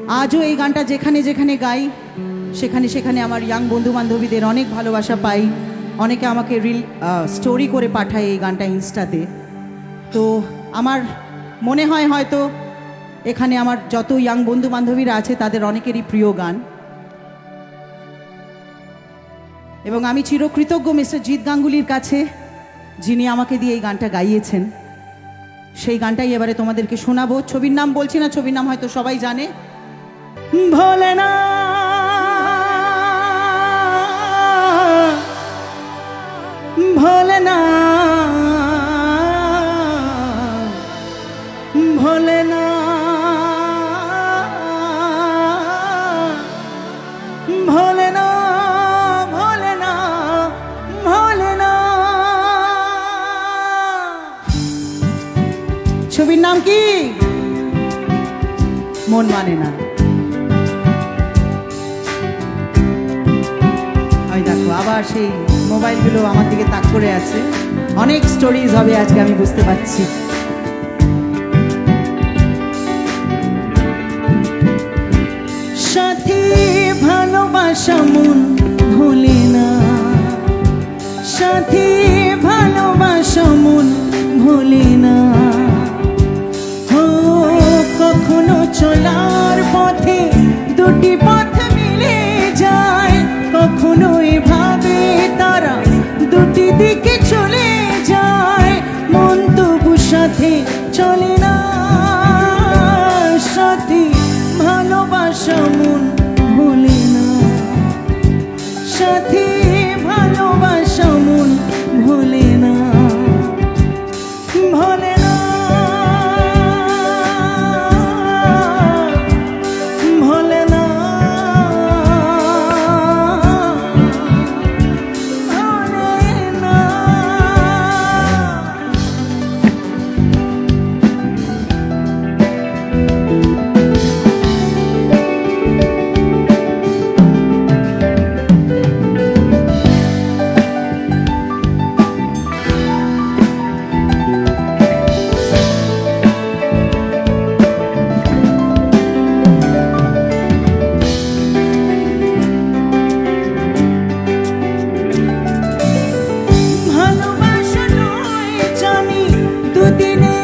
আজও এই গানটা যেখানে যেখানে গাই সেখানে সেখানে আমার ইয়াং বন্ধু বান্ধবীদের অনেক ভালোবাসা পাই। অনেকে আমাকে রিল স্টোরি করে পাঠায় এই গানটা ইনস্টাতে। তো আমার মনে হয় হয়তো এখানে আমার যত ইয়াং বন্ধু বান্ধবীরা আছে তাদের অনেকেরই প্রিয় গান, এবং আমি চিরকৃতজ্ঞ মিস্টার জিৎ গাঙ্গুলির কাছে যিনি আমাকে দিয়ে এই গানটা গাইয়েছেন। সেই গানটাই এবারে তোমাদেরকে শোনাবো। ছবির নাম বলছি না, ছবির নাম হয়তো সবাই জানে, ভোলেনা ভোলেনা ভোলেনা ভোলেনা ভোলেনা ভোলেনা। ছবির নাম কি? মন মানে না। ওই দেখো আবার সেই মোবাইলগুলো আমার দিকে তাক করে আছে। অনেক স্টোরিজ হবে আজকে, আমি বুঝতে পারছি। সাথী ভালোবাসা মন ভোলে না, সাথী ভালোবাসা মন ভোলে না। ও কখনো চলার পথে দুটি পথ মিলে যায়, কখনো এভাবে তারা দুটি দিকে চলে যায়, মন তবু সাথে চলে না। সাথী ভালোবাসা মন ভোলে না, সাথী ভালোবাসা মন ভোলে না, ভোলে না ভোলে না ভোলে না। ভালোবাসা নয় জানি দুদিনে